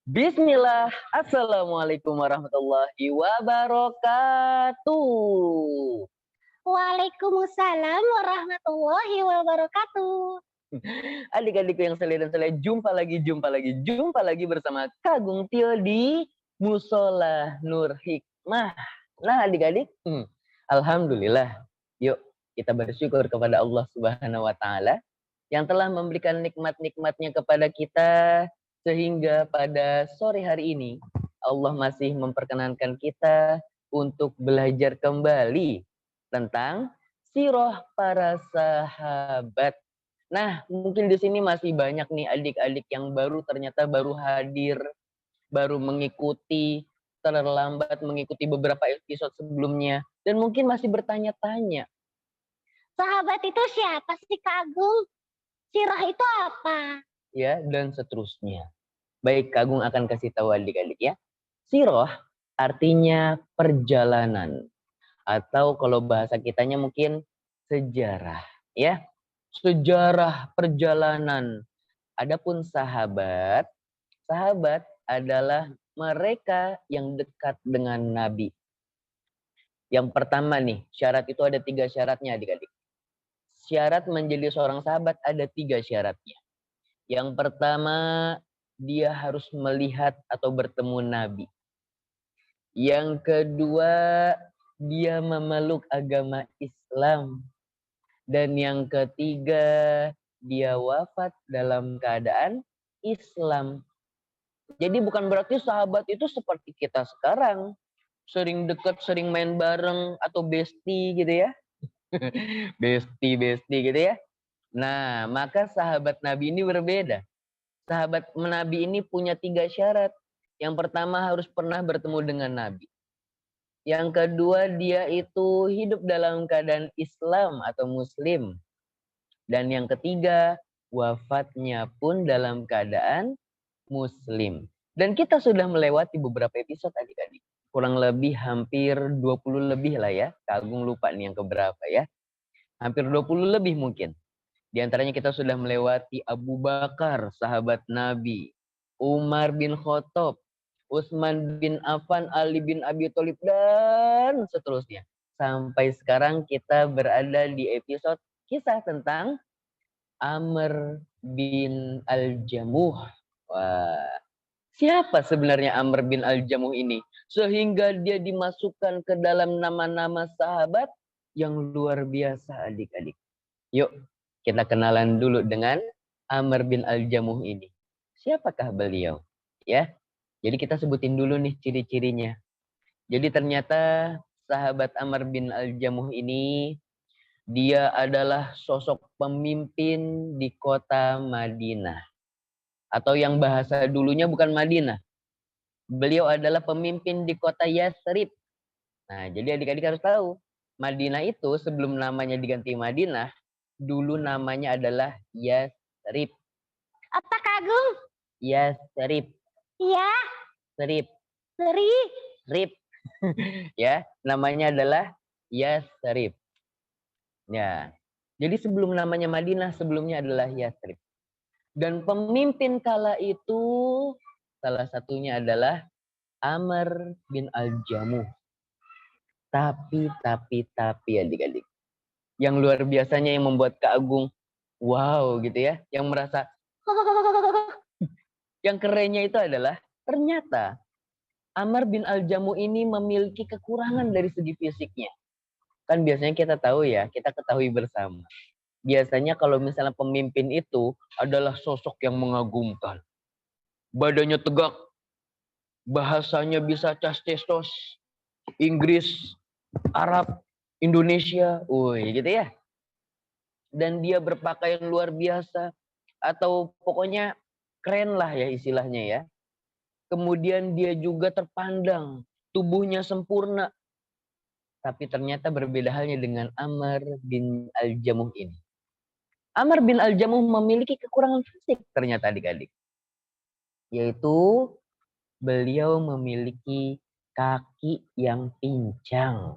Bismillah, Assalamualaikum warahmatullahi wabarakatuh. Waalaikumsalam warahmatullahi wabarakatuh. Adik-adikku yang saleh dan saleh, jumpa lagi bersama Kagung Tio di Musola Nur Hikmah. Nah adik-adik, alhamdulillah. Yuk kita bersyukur kepada Allah Subhanahu wa Ta'ala yang telah memberikan nikmat-nikmatnya kepada kita, sehingga pada sore hari ini Allah masih memperkenankan kita untuk belajar kembali tentang sirah para sahabat. Nah, mungkin di sini masih banyak nih adik-adik yang ternyata baru hadir, baru mengikuti, terlambat mengikuti beberapa episode sebelumnya, dan mungkin masih bertanya-tanya, Sahabat itu siapa sih, Kak Agung? Sirah itu apa? ya, dan seterusnya. Baik, Kak Agung akan kasih tahu adik-adik ya. Sirah artinya perjalanan, atau kalau bahasa kitanya mungkin sejarah, ya. Sejarah perjalanan. Adapun sahabat adalah mereka yang dekat dengan Nabi. Yang pertama nih, syarat itu ada 3 syaratnya adik-adik. Syarat menjadi seorang sahabat ada 3 syaratnya. Yang pertama, dia harus melihat atau bertemu Nabi. Yang kedua, dia memeluk agama Islam. Dan yang ketiga, dia wafat dalam keadaan Islam. Jadi bukan berarti sahabat itu seperti kita sekarang. Sering deket, sering main bareng, atau bestie gitu ya. Bestie gitu ya. Nah, maka sahabat Nabi ini berbeda. Sahabat Nabi ini punya 3 syarat. Yang pertama harus pernah bertemu dengan Nabi. Yang kedua, dia itu hidup dalam keadaan Islam atau Muslim. Dan yang ketiga, wafatnya pun dalam keadaan Muslim. Dan kita sudah melewati beberapa episode adik-adik. Kurang lebih hampir 20 lebih lah ya. Kak Agung lupa nih yang keberapa ya. Hampir 20 lebih mungkin. Di antaranya kita sudah melewati Abu Bakar, sahabat Nabi. Umar bin Khattab, Utsman bin Affan, Ali bin Abi Thalib, dan seterusnya. Sampai sekarang kita berada di episode kisah tentang Amr bin Al-Jamuh. Wah, siapa sebenarnya Amr bin Al-Jamuh ini? Sehingga dia dimasukkan ke dalam nama-nama sahabat yang luar biasa adik-adik. Yuk, kita kenalan dulu dengan Amr bin Al-Jamuh ini. Siapakah beliau? Ya, jadi kita sebutin dulu nih ciri-cirinya. Jadi ternyata sahabat Amr bin Al-Jamuh ini, dia adalah sosok pemimpin di kota Madinah. Atau yang bahasa dulunya bukan Madinah. Beliau adalah pemimpin di kota Yathrib. Nah, jadi adik-adik harus tahu, Madinah itu sebelum namanya diganti Madinah, dulu namanya adalah Yathrib. Apa, Kak Agung? Yathrib. Iya, Serip. Seri. Rip. Ya, namanya adalah Yathrib. Ya. Jadi sebelum namanya Madinah, sebelumnya adalah Yathrib. Dan pemimpin kala itu salah satunya adalah Amr bin Al-Jamuh. Tapi adik-adik, yang luar biasanya yang membuat Kak Agung wow gitu ya, yang merasa yang kerennya itu adalah ternyata Amr bin Al-Jamuh ini memiliki kekurangan dari segi fisiknya. Kan biasanya kita tahu ya, kita ketahui bersama. Biasanya kalau misalnya pemimpin itu adalah sosok yang mengagumkan. Badannya tegak, bahasanya bisa cas-cestos, Inggris, Arab, Indonesia, woi gitu ya. Dan dia berpakaian luar biasa, atau pokoknya keren lah ya istilahnya ya. Kemudian dia juga terpandang, tubuhnya sempurna. Tapi ternyata berbeda halnya dengan Amr bin Al-Jamuh ini. Amr bin Al-Jamuh memiliki kekurangan fisik ternyata adik-adik. Yaitu beliau memiliki kaki yang pincang.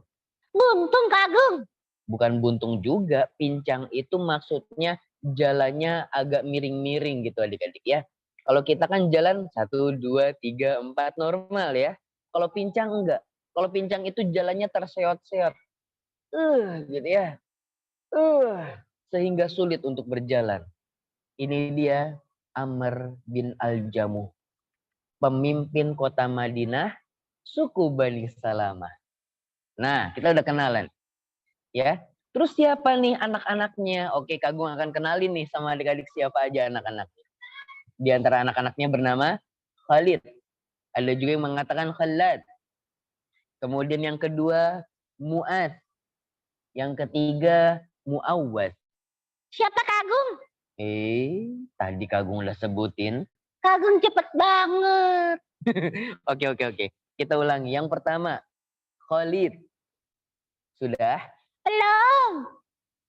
Buntung, Kak Agung. Bukan buntung juga, pincang itu maksudnya jalannya agak miring-miring gitu adik-adik ya. Kalau kita kan jalan 1, 2, 3, 4 normal ya. Kalau pincang enggak. Kalau pincang itu jalannya terseot-seot. Gitu ya. Sehingga sulit untuk berjalan. Ini dia Amr bin Al-Jamuh. Pemimpin kota Madinah, suku Bani Salamah. Nah, kita udah kenalan. Ya. Terus siapa nih anak-anaknya? Oke, Kagung akan kenalin nih sama adik-adik siapa aja anak-anaknya. Di antara anak-anaknya bernama Khalid. Ada juga yang mengatakan Khalad. Kemudian yang kedua Mu'ad. Yang ketiga Mu'awwad. Siapa Kagum? Tadi Kagung udah sebutin. Kagum cepet banget. Oke. Kita ulangi. Yang pertama Khalid. Sudah? Belum.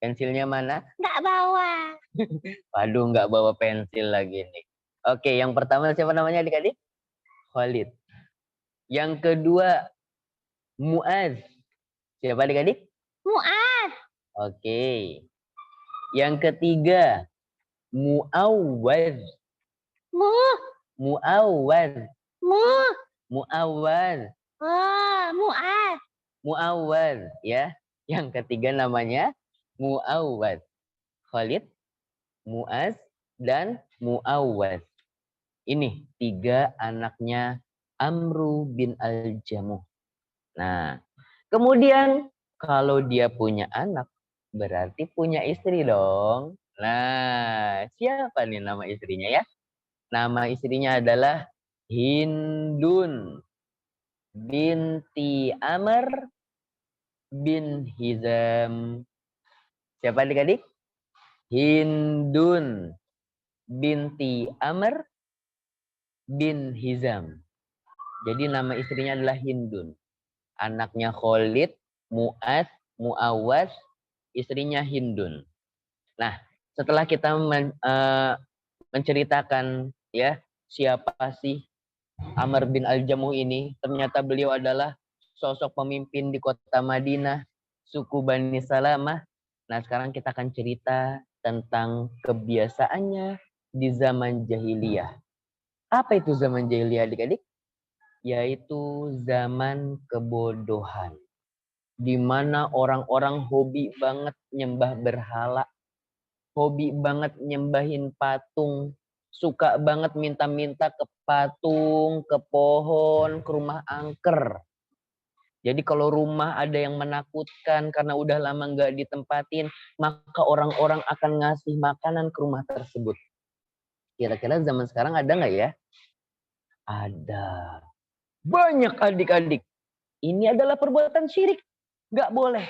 Pensilnya mana? Nggak bawa. Waduh, nggak bawa pensil lagi nih. Oke, yang pertama siapa namanya adik-adik? Khalid. Yang kedua, Mu'az. Siapa adik-adik? Mu'ad. Oke. Yang ketiga, Mu'awwaz. Mu. Mu'awwaz. Mu. Mu'awwaz. Oh, Mu'ad. Mu'awwaz. Ya. Yang ketiga namanya Mu'awwaz. Khalid, Mu'az, dan Mu'awwaz. Ini 3 anaknya Amru bin Al-Jamuh. Nah, kemudian kalau dia punya anak, berarti punya istri dong. Nah, siapa nih nama istrinya ya? Nama istrinya adalah Hindun binti Amr bin Hizam. Siapa adik-adik? Hindun binti Amr bin Hizam. Jadi nama istrinya adalah Hindun. Anaknya Khalid, Mu'ad, Mu'awaz, istrinya Hindun. Nah, setelah kita menceritakan ya siapa sih Amr bin Al-Jamuh ini, ternyata beliau adalah sosok pemimpin di kota Madinah, suku Bani Salamah. Nah, sekarang kita akan cerita tentang kebiasaannya di zaman jahiliyah. Apa itu zaman jahiliyah adik-adik? Yaitu zaman kebodohan. Di mana orang-orang hobi banget nyembah berhala, hobi banget nyembahin patung, suka banget minta-minta ke patung, ke pohon, ke rumah angker. Jadi kalau rumah ada yang menakutkan karena udah lama nggak ditempatin, maka orang-orang akan ngasih makanan ke rumah tersebut. Kira-kira zaman sekarang ada nggak ya? Ada. Banyak adik-adik. Ini adalah perbuatan syirik. Nggak boleh.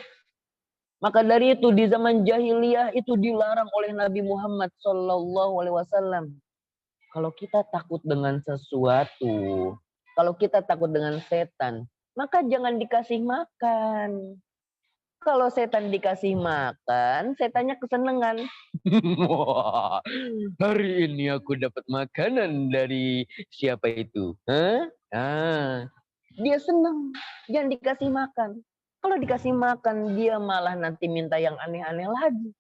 Maka dari itu di zaman jahiliyah itu dilarang oleh Nabi Muhammad SAW. Kalau kita takut dengan sesuatu, kalau kita takut dengan setan, maka jangan dikasih makan. Kalau setan dikasih makan, setannya kesenangan. Hari ini aku dapat makanan dari siapa itu? Dia senang. Jangan dikasih makan. Kalau dikasih makan, dia malah nanti minta yang aneh-aneh lagi.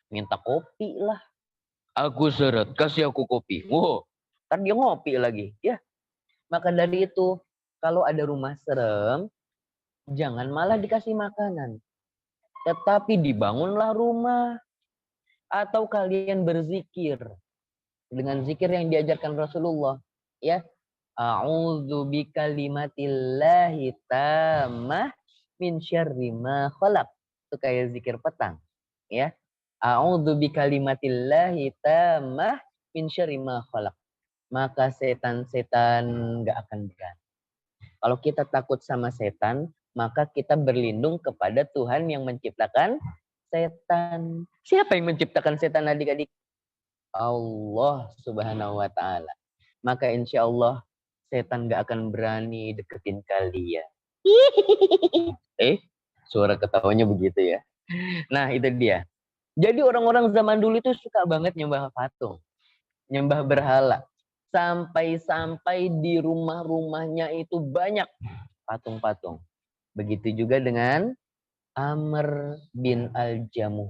Minta kopi lah. Aku seret, kasih aku kopi. Wow, ntar dia ngopi lagi. Ya, maka dari itu, kalau ada rumah serem, jangan malah dikasih makanan. Tetapi dibangunlah rumah. Atau kalian berzikir. Dengan zikir yang diajarkan Rasulullah. Ya, a'udzu bikalimatillahi tammah min syarri ma khalaq. Itu kayak zikir petang, ya. A'udzu bikalimatillahi tammah min syarri ma khalaq. Maka setan-setan enggak akan berani. Kalau kita takut sama setan, maka kita berlindung kepada Tuhan yang menciptakan setan. Siapa yang menciptakan setan adik-adik? Allah Subhanahu wa taala. Maka insya Allah setan gak akan berani deketin kalian. Suara ketawanya begitu ya. Nah, itu dia. Jadi orang-orang zaman dulu itu suka banget nyembah patung, nyembah berhala. Sampai-sampai di rumah-rumahnya itu banyak patung-patung. Begitu juga dengan Amr bin Al-Jamuh.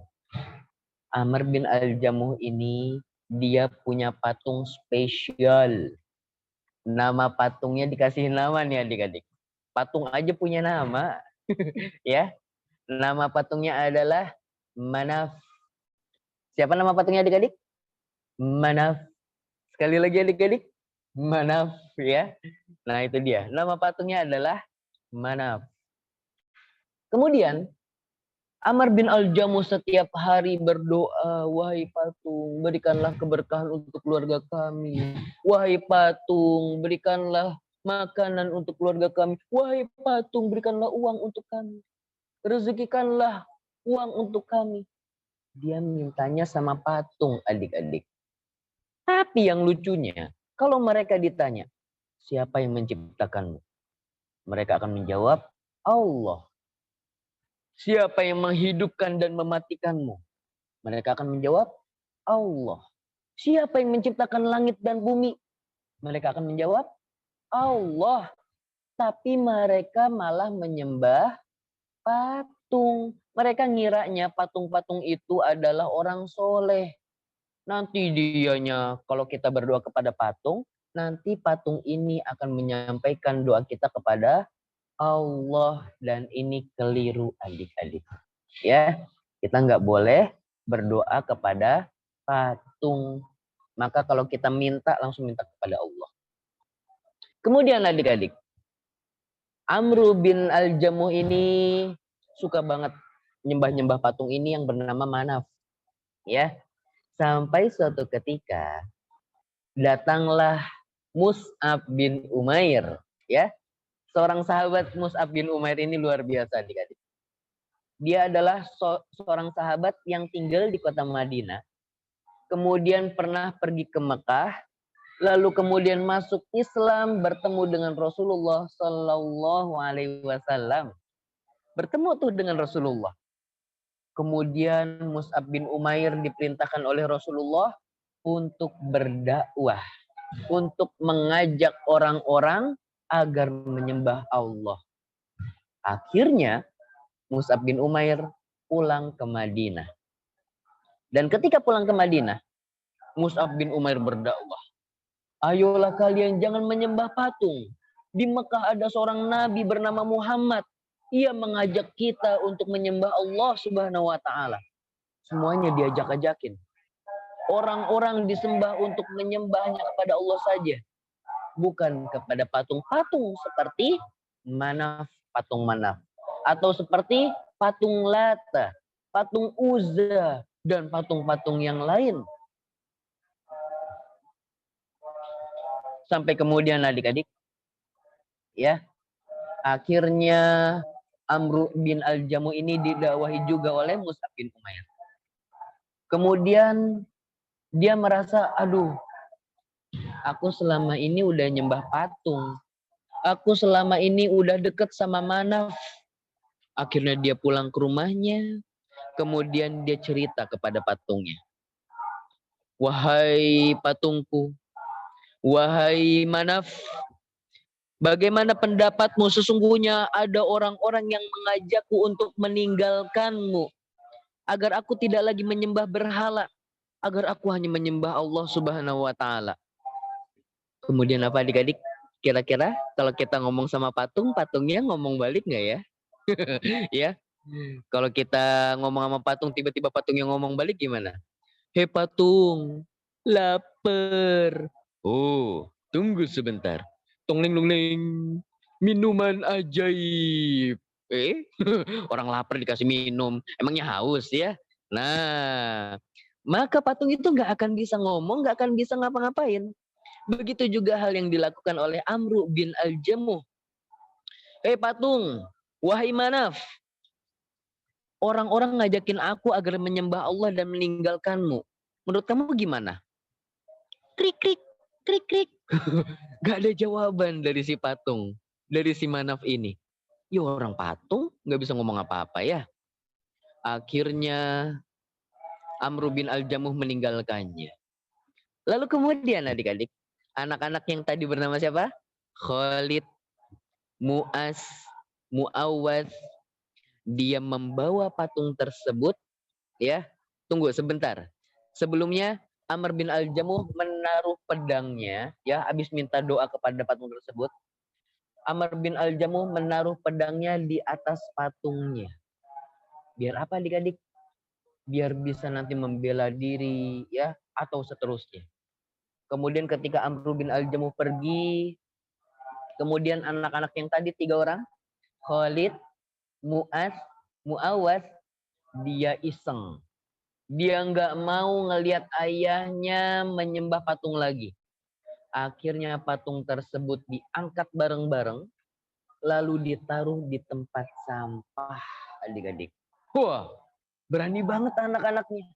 Amr bin Al-Jamuh ini dia punya patung spesial. Nama patungnya dikasih nama nih adik-adik. Patung aja punya nama. Ya. Nama patungnya adalah Manaf. Siapa nama patungnya adik-adik? Manaf. Sekali lagi adik-adik. Manaf ya. Nah itu dia. Nama patungnya adalah Manaf. Kemudian Amr bin Al-Jamuh setiap hari berdoa, wahai patung, berikanlah keberkahan untuk keluarga kami. Wahai patung, berikanlah makanan untuk keluarga kami. Wahai patung, berikanlah uang untuk kami. Rezekikanlah uang untuk kami. Dia mintanya sama patung adik-adik. Tapi yang lucunya, kalau mereka ditanya, siapa yang menciptakanmu? Mereka akan menjawab, Allah. Siapa yang menghidupkan dan mematikanmu? Mereka akan menjawab, Allah. Siapa yang menciptakan langit dan bumi? Mereka akan menjawab, Allah. Tapi mereka malah menyembah patung. Mereka ngiranya patung-patung itu adalah orang soleh. Nanti dianya, kalau kita berdoa kepada patung, nanti patung ini akan menyampaikan doa kita kepada Allah, dan ini keliru adik-adik. Ya, kita nggak boleh berdoa kepada patung. Maka kalau kita minta, langsung minta kepada Allah. Kemudian adik-adik, Amru bin Al-Jamuh ini suka banget nyembah-nyembah patung ini yang bernama Manaf. Ya, sampai suatu ketika datanglah Mus'ab bin Umair. Ya, seorang sahabat Mus'ab bin Umair ini luar biasa adik-adik. Dia adalah seorang sahabat yang tinggal di kota Madinah. Kemudian pernah pergi ke Mekah. Lalu kemudian masuk Islam, bertemu dengan Rasulullah Sallallahu Alaihi Wasallam. Bertemu tuh dengan Rasulullah. Kemudian Mus'ab bin Umair diperintahkan oleh Rasulullah untuk berdakwah. Untuk mengajak orang-orang agar menyembah Allah. Akhirnya Mus'ab bin Umair pulang ke Madinah. Dan ketika pulang ke Madinah, Mus'ab bin Umair berdakwah. Ayolah kalian jangan menyembah patung. Di Mekah ada seorang nabi bernama Muhammad. Ia mengajak kita untuk menyembah Allah Subhanahu wa taala. Semuanya diajak-ajakin. Orang-orang disembah untuk menyembahnya kepada Allah saja. Bukan kepada patung-patung seperti Manaf, patung Manaf. Atau seperti patung Lata, patung Uzza, dan patung-patung yang lain. Sampai kemudian adik-adik, ya, akhirnya Amru bin Al-Jamuh ini didakwahi juga oleh Mus'ab bin Umair. Kemudian dia merasa, aduh, aku selama ini udah nyembah patung. Aku selama ini udah deket sama Manaf. Akhirnya dia pulang ke rumahnya. Kemudian dia cerita kepada patungnya. Wahai patungku, wahai Manaf, bagaimana pendapatmu? Sesungguhnya ada orang-orang yang mengajakku untuk meninggalkanmu. Agar aku tidak lagi menyembah berhala. Agar aku hanya menyembah Allah Subhanahu wa ta'ala. Kemudian apa adik-adik? Kira-kira kalau kita ngomong sama patung, patungnya ngomong balik nggak ya? Ya. Kalau kita ngomong sama patung, tiba-tiba patungnya ngomong balik gimana? Hei patung, lapar. Oh, tunggu sebentar. Tongling-longling, minuman ajaib. Orang lapar dikasih minum, emangnya haus ya? Nah, maka patung itu nggak akan bisa ngomong, nggak akan bisa ngapa-ngapain. Begitu juga hal yang dilakukan oleh Amru bin Al-Jamuh. Hei patung, wahai Manaf, orang-orang ngajakin aku agar menyembah Allah dan meninggalkanmu. Menurut kamu gimana? Krik, krik, krik, krik. Gak ada jawaban dari si patung, dari si Manaf ini. Ya orang patung gak bisa ngomong apa-apa ya. Akhirnya Amru bin Al-Jamuh meninggalkannya. Lalu kemudian adik-adik, anak-anak yang tadi bernama siapa? Khalid, Mu'az, Mu'awaz. Dia membawa patung tersebut, ya. Tunggu sebentar. Sebelumnya Amr bin Al-Jamuh menaruh pedangnya, ya, habis minta doa kepada patung tersebut. Amr bin Al-Jamuh menaruh pedangnya di atas patungnya. Biar apa adik-adik? Biar bisa nanti membela diri, ya, atau seterusnya. Kemudian ketika Amr bin Al-Jamuh pergi, kemudian anak-anak yang tadi 3 orang, Khalid, Mu'az, Mu'awas, dia iseng. Dia nggak mau ngelihat ayahnya menyembah patung lagi. Akhirnya patung tersebut diangkat bareng-bareng, lalu ditaruh di tempat sampah, adik-adik. Wah, berani banget anak-anaknya.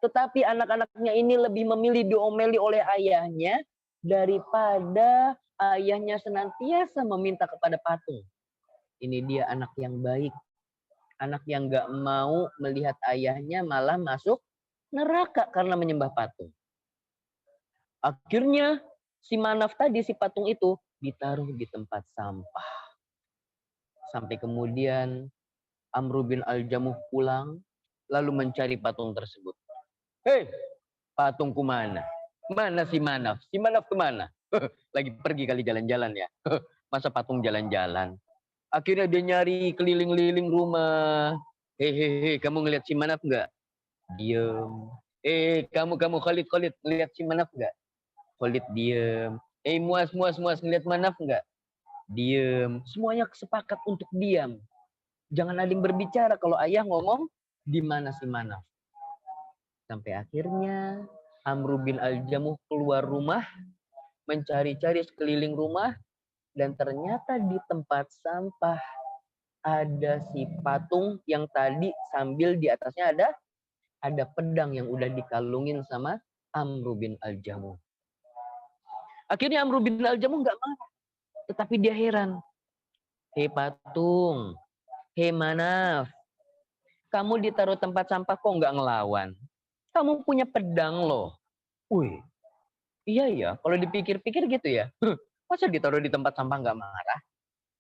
Tetapi anak-anaknya ini lebih memilih diomeli oleh ayahnya daripada ayahnya senantiasa meminta kepada patung. Ini dia anak yang baik. Anak yang gak mau melihat ayahnya malah masuk neraka karena menyembah patung. Akhirnya si Manaf tadi, si patung itu ditaruh di tempat sampah. Sampai kemudian Amr bin Al-Jamuh pulang lalu mencari patung tersebut. Hei, patungku mana? Mana si Manaf? Si Manaf kemana? Lagi pergi kali jalan-jalan ya. Masa patung jalan-jalan? Akhirnya dia nyari keliling-liling rumah. Hehehe, kamu ngeliat si Manaf nggak? Diem. Kamu Khalid ngeliat si Manaf nggak? Khalid diem. Muas ngeliat Manaf nggak? Diem. Semuanya sepakat untuk diam. Jangan ada yang berbicara kalau ayah ngomong di mana si Manaf. Sampai akhirnya Amr bin Al-Jamuh keluar rumah, mencari-cari sekeliling rumah, dan ternyata di tempat sampah ada si patung yang tadi sambil di atasnya ada pedang yang udah dikalungin sama Amr bin Al-Jamuh. Akhirnya Amr bin Al-Jamuh nggak marah, tetapi dia heran. Hei patung, hei Manaf, kamu ditaruh tempat sampah kok nggak ngelawan? Kamu punya pedang loh. Wih, iya ya, kalau dipikir-pikir gitu ya. Masa ditaruh di tempat sampah nggak marah?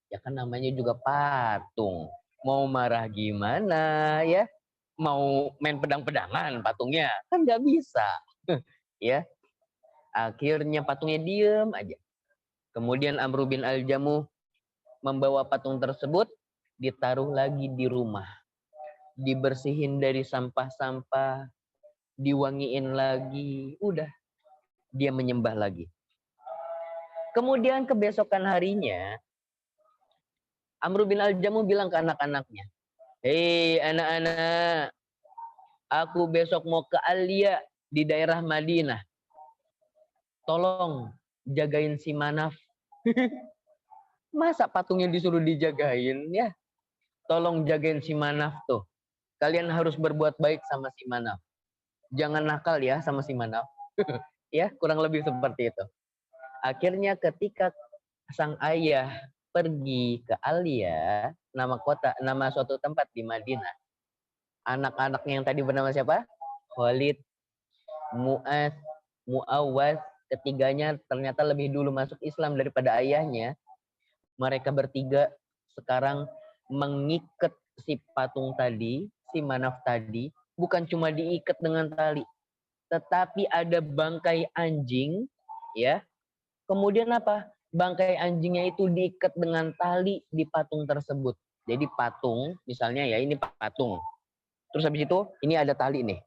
Ya kan namanya juga patung. Mau marah gimana ya? Mau main pedang-pedangan patungnya? Kan nggak bisa. Ya, akhirnya patungnya diem aja. Kemudian Amr bin Al-Jamuh membawa patung tersebut, ditaruh lagi di rumah. Dibersihin dari sampah-sampah, diwangiin lagi. Udah, dia menyembah lagi. Kemudian kebesokan harinya, Amr bin Al-Jamuh bilang ke anak-anaknya, hei anak-anak, aku besok mau ke Alia di daerah Madinah. Tolong jagain si Manaf. Masa patungnya disuruh dijagain ya? Tolong jagain si Manaf tuh. Kalian harus berbuat baik sama si Manaf. Jangan nakal ya sama si Manaf. Ya, kurang lebih seperti itu. Akhirnya ketika sang ayah pergi ke Alia, nama suatu tempat di Madinah. Anak-anaknya yang tadi bernama siapa? Khalid, Mu'az, Mu'awaz, ketiganya ternyata lebih dulu masuk Islam daripada ayahnya. Mereka bertiga sekarang mengikat si patung tadi, si Manaf tadi, bukan cuma diikat dengan tali, tetapi ada bangkai anjing, ya. Kemudian apa? Bangkai anjingnya itu diikat dengan tali di patung tersebut. Jadi patung, misalnya ya ini patung. Terus habis itu ini ada tali nih.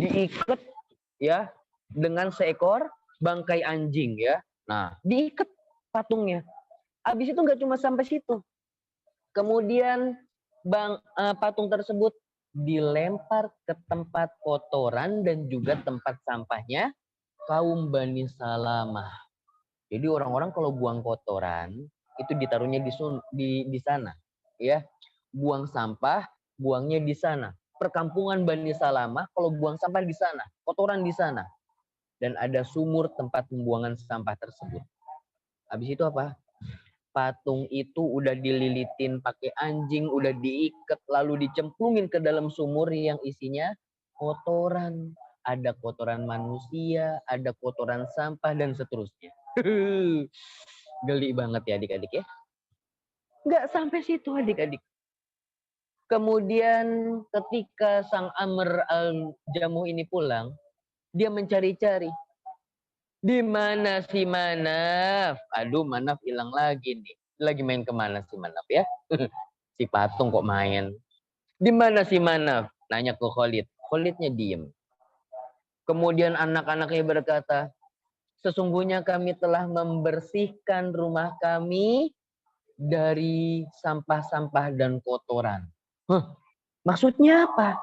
Diikat ya dengan seekor bangkai anjing ya. Nah, diikat patungnya. Habis itu nggak cuma sampai situ. Kemudian patung tersebut dilempar ke tempat kotoran dan juga tempat sampahnya kaum Bani Salamah. Jadi orang-orang kalau buang kotoran itu ditaruhnya di sana, ya. Buang sampah, buangnya di sana. Perkampungan Bani Salamah kalau buang sampah di sana, kotoran di sana. Dan ada sumur tempat pembuangan sampah tersebut. Habis itu apa? Patung itu udah dililitin pakai anjing, udah diikat, lalu dicemplungin ke dalam sumur yang isinya kotoran. Ada kotoran manusia, ada kotoran sampah, dan seterusnya. Geli banget ya adik-adik ya. Nggak sampai situ adik-adik. Kemudian ketika sang Amr al-Jamuh ini pulang, Dia mencari-cari. Di mana si Manaf? Aduh, Manaf hilang lagi nih. Lagi main kemana si Manaf ya? Si patung kok main. Di mana si Manaf? Nanya ke Khalid. Khalidnya diem. Kemudian anak-anaknya berkata, sesungguhnya kami telah membersihkan rumah kami dari sampah-sampah dan kotoran. Maksudnya apa?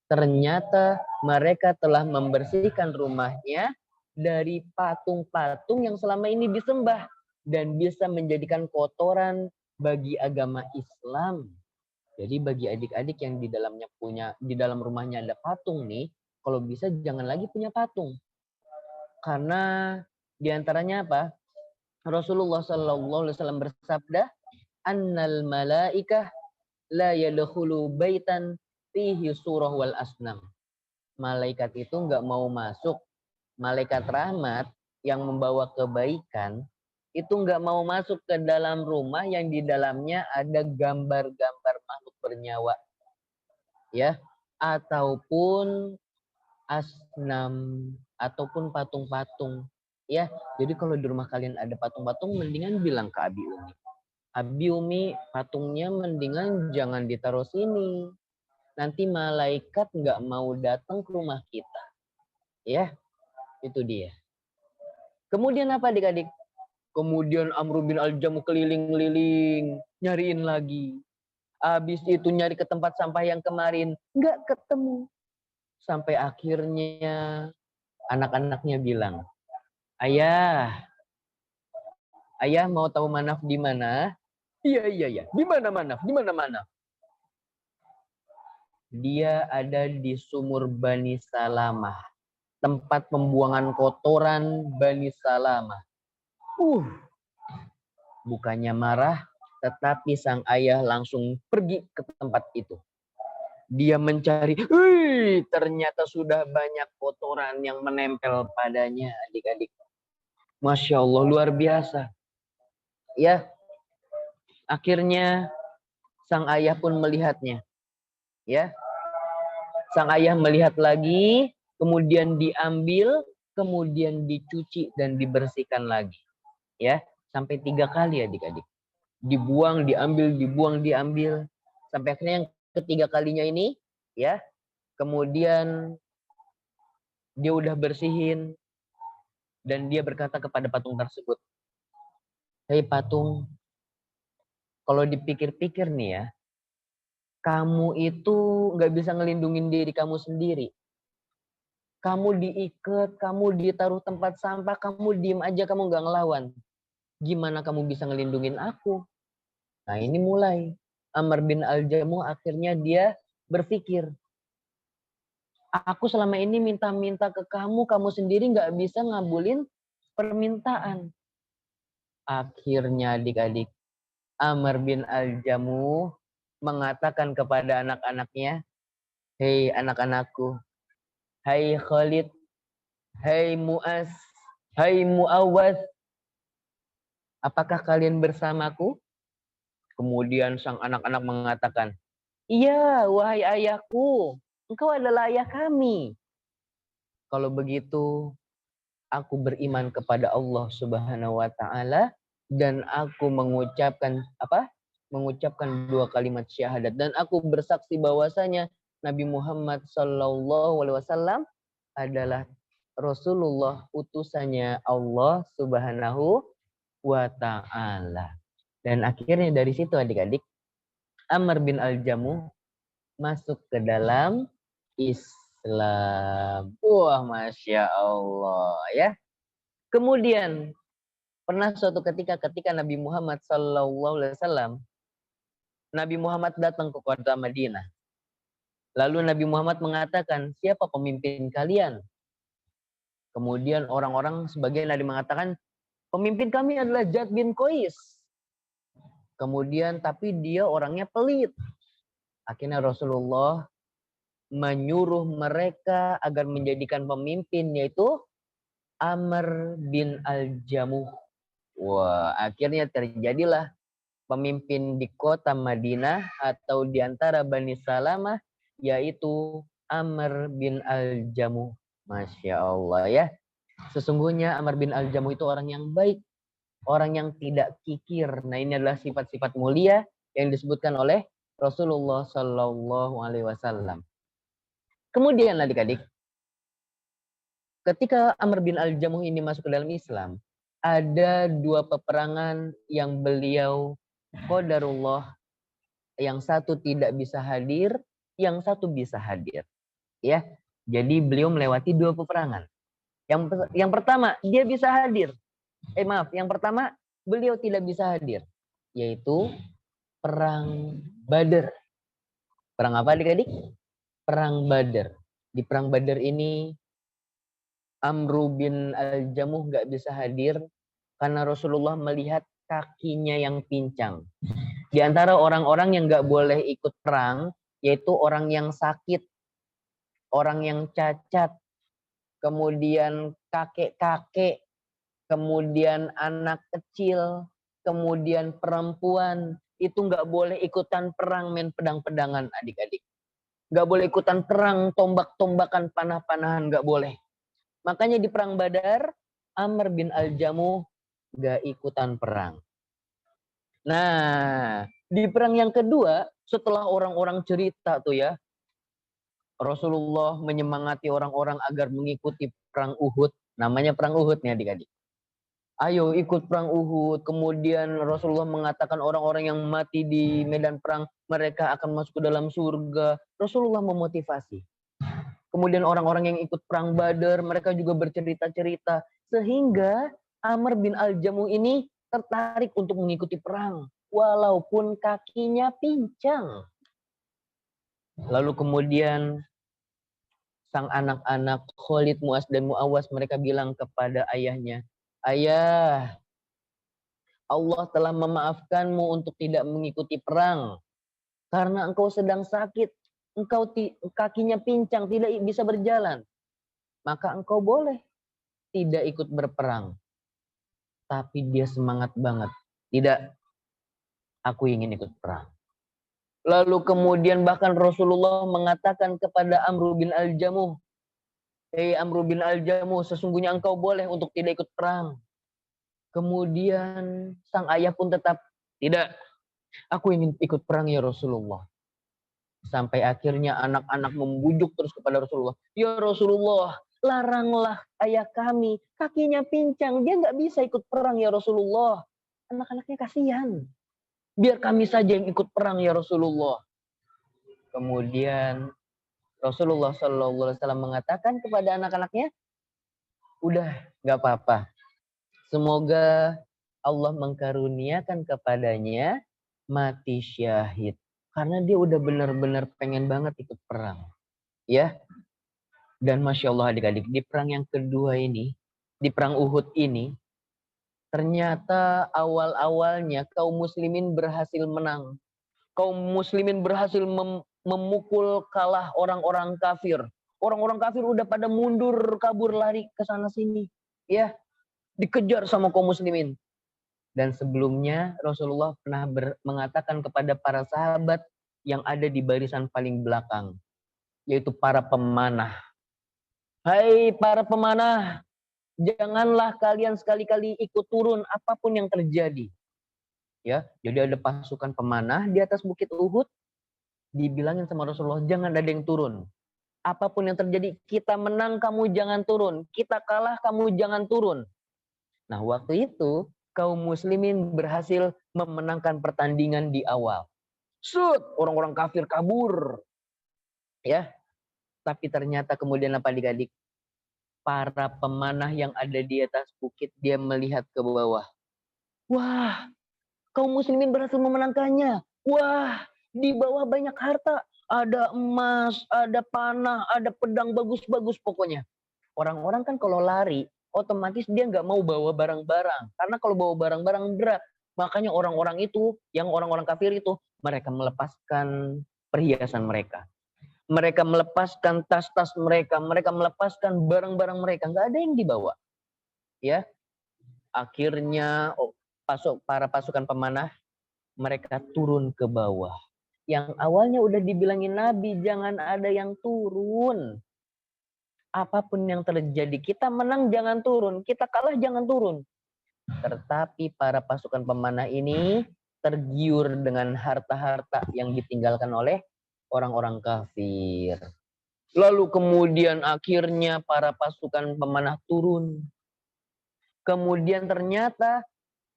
Ternyata mereka telah membersihkan rumahnya dari patung-patung yang selama ini disembah dan bisa menjadikan kotoran bagi agama Islam. Jadi bagi adik-adik yang di dalam rumahnya ada patung nih, kalau bisa jangan lagi punya patung. Karena diantaranya apa? Rasulullah Shallallahu Alaihi Wasallam bersabda, "Annal malaikah la yadkhulu baitan fihi surah wal asnam." Malaikat itu nggak mau masuk, malaikat rahmat yang membawa kebaikan itu nggak mau masuk ke dalam rumah yang di dalamnya ada gambar-gambar makhluk bernyawa, ya, ataupun asnam, ataupun patung-patung, ya. Jadi kalau di rumah kalian ada patung-patung, mendingan bilang ke Abi Umi. Abi Umi, patungnya mendingan jangan ditaruh sini. Nanti malaikat nggak mau datang ke rumah kita. Ya, itu dia. Kemudian apa adik-adik? Kemudian Amr bin Al-Jamu keliling-keliling, nyariin lagi. Habis itu nyari ke tempat sampah yang kemarin, nggak ketemu. Sampai akhirnya anak-anaknya bilang, ayah, ayah mau tahu Manaf di mana? Iya. Di mana Manaf? Di mana Manaf? Dia ada di sumur Bani Salamah. Tempat pembuangan kotoran Bani Salamah. Bukannya marah, tetapi sang ayah langsung pergi ke tempat itu. Dia mencari, ternyata sudah banyak kotoran yang menempel padanya, adik-adik. Masya Allah, luar biasa. Ya, akhirnya sang ayah pun melihatnya. Ya, sang ayah melihat lagi, kemudian diambil, kemudian dicuci dan dibersihkan lagi. Ya, sampai 3 kali adik-adik. Dibuang, diambil. Sampai akhirnya yang ketiga kalinya ini, ya, kemudian dia udah bersihin dan dia berkata kepada patung tersebut, hei patung, kalau dipikir-pikir nih ya, kamu itu nggak bisa ngelindungin diri kamu sendiri. Kamu diikat, kamu ditaruh tempat sampah, kamu diem aja, kamu nggak ngelawan. Gimana kamu bisa ngelindungin aku? Nah ini mulai. Amr bin Al-Jamuh akhirnya dia berpikir, aku selama ini minta-minta ke kamu, kamu sendiri nggak bisa ngabulin permintaan. Akhirnya adik-adik, Amr bin Al-Jamuh mengatakan kepada anak-anaknya, hei anak-anakku, hai Khalid, hai Mu'az, hai Mu'awaz, apakah kalian bersamaku? Kemudian sang anak-anak mengatakan, iya wahai ayahku, engkau adalah ayah kami. Kalau begitu, aku beriman kepada Allah Subhanahu wa taala dan aku mengucapkan apa? Mengucapkan 2 kalimat syahadat dan aku bersaksi bahwasanya Nabi Muhammad sallallahu alaihi wasallam adalah Rasulullah utusannya Allah Subhanahu wa taala. Dan akhirnya dari situ adik-adik, Amr bin Al-Jamuh masuk ke dalam Islam. Wah, Masya Allah ya. Kemudian pernah suatu ketika Nabi Muhammad SAW, Nabi Muhammad datang ke kota Madinah. Lalu Nabi Muhammad mengatakan, siapa pemimpin kalian? Kemudian orang-orang sebagian ada mengatakan, pemimpin kami adalah Jad bin Qais. Kemudian tapi dia orangnya pelit. Akhirnya Rasulullah menyuruh mereka agar menjadikan pemimpin, yaitu Amr bin Al-Jamuh. Wah, akhirnya terjadilah pemimpin di kota Madinah atau di antara Bani Salamah, yaitu Amr bin Al-Jamuh. Masya Allah ya. Sesungguhnya Amr bin Al-Jamuh itu orang yang baik. Orang yang tidak kikir. Nah, ini adalah sifat-sifat mulia yang disebutkan oleh Rasulullah Shallallahu Alaihi Wasallam. Kemudian adik-adik, ketika Amr bin Al-Jamuh ini masuk ke dalam Islam, ada dua peperangan yang beliau qadarullah, yang satu tidak bisa hadir, yang satu bisa hadir. Ya, jadi beliau melewati dua peperangan. Yang pertama dia bisa hadir. Yang pertama beliau tidak bisa hadir, yaitu perang Badar. Perang apa adik-adik? Perang Badar. Di perang Badar ini Amr bin Al-Jamuh nggak bisa hadir karena Rasulullah melihat kakinya yang pincang. Di antara orang-orang yang nggak boleh ikut perang, yaitu orang yang sakit, orang yang cacat, kemudian kakek-kakek, kemudian anak kecil, kemudian perempuan, itu nggak boleh ikutan perang main pedang-pedangan adik-adik. Nggak boleh ikutan perang tombak-tombakan, panah-panahan, nggak boleh. Makanya di perang Badar, Amr bin Al-Jamuh nggak ikutan perang. Nah, di perang yang kedua, setelah orang-orang cerita tuh ya, Rasulullah menyemangati orang-orang agar mengikuti perang Uhud. Namanya perang Uhud nih adik-adik. Ayo ikut perang Uhud. Kemudian Rasulullah mengatakan orang-orang yang mati di medan perang, mereka akan masuk ke dalam surga. Rasulullah memotivasi. Kemudian orang-orang yang ikut perang Badar, mereka juga bercerita-cerita. Sehingga Amr bin Al-Jamuh ini tertarik untuk mengikuti perang. Walaupun kakinya pincang. Lalu kemudian sang anak-anak Khalid, Mu'az, dan Mu'awaz, mereka bilang kepada ayahnya, "Ayah, Allah telah memaafkanmu untuk tidak mengikuti perang. Karena engkau sedang sakit, engkau kakinya pincang, tidak bisa berjalan. Maka engkau boleh tidak ikut berperang." Tapi dia semangat banget. "Tidak, aku ingin ikut perang." Lalu kemudian bahkan Rasulullah mengatakan kepada Amr bin Al-Jamuh, "Hei Amr bin Al-Jamuh, sesungguhnya engkau boleh untuk tidak ikut perang." Kemudian sang ayah pun tetap, "Tidak, aku ingin ikut perang ya Rasulullah." Sampai akhirnya anak-anak membujuk terus kepada Rasulullah, "Ya Rasulullah, laranglah ayah kami, kakinya pincang, dia nggak bisa ikut perang ya Rasulullah. Anak-anaknya kasihan. Biar kami saja yang ikut perang ya Rasulullah." Kemudian Rasulullah SAW mengatakan kepada anak-anaknya, "Udah, nggak apa-apa. Semoga Allah mengkaruniakan kepadanya mati syahid. Karena dia udah benar-benar pengen banget ikut perang." Ya. Dan Masya Allah adik-adik, di perang yang kedua ini, di perang Uhud ini, ternyata awal-awalnya kaum muslimin berhasil menang. Kaum muslimin berhasil memukul kalah orang-orang kafir. Orang-orang kafir udah pada mundur, kabur, lari ke sana sini. Ya, dikejar sama kaum muslimin. Dan sebelumnya Rasulullah pernah mengatakan kepada para sahabat yang ada di barisan paling belakang, yaitu para pemanah. "Hai para pemanah, janganlah kalian sekali-kali ikut turun apapun yang terjadi." Ya, jadi ada pasukan pemanah di atas bukit Uhud, dibilangin sama Rasulullah, "Jangan ada yang turun. Apapun yang terjadi, kita menang, kamu jangan turun. Kita kalah, kamu jangan turun." Nah, waktu itu kaum muslimin berhasil memenangkan pertandingan di awal. Orang-orang kafir kabur. Ya, tapi ternyata kemudian apa adik-adik? Para pemanah yang ada di atas bukit, dia melihat ke bawah. Wah, kaum muslimin berhasil memenangkannya. Wah, di bawah banyak harta. Ada emas, ada panah, ada pedang bagus-bagus pokoknya. Orang-orang kan kalau lari, otomatis dia nggak mau bawa barang-barang. Karena kalau bawa barang-barang berat. Makanya orang-orang itu, yang orang-orang kafir itu, mereka melepaskan perhiasan mereka. Mereka melepaskan tas-tas mereka. Mereka melepaskan barang-barang mereka. Nggak ada yang dibawa. Ya, akhirnya para pasukan pemanah, mereka turun ke bawah. Yang awalnya udah dibilangin Nabi, jangan ada yang turun. Apapun yang terjadi, kita menang jangan turun, kita kalah jangan turun. Tetapi para pasukan pemanah ini tergiur dengan harta-harta yang ditinggalkan oleh orang-orang kafir. Lalu kemudian akhirnya para pasukan pemanah turun. Kemudian ternyata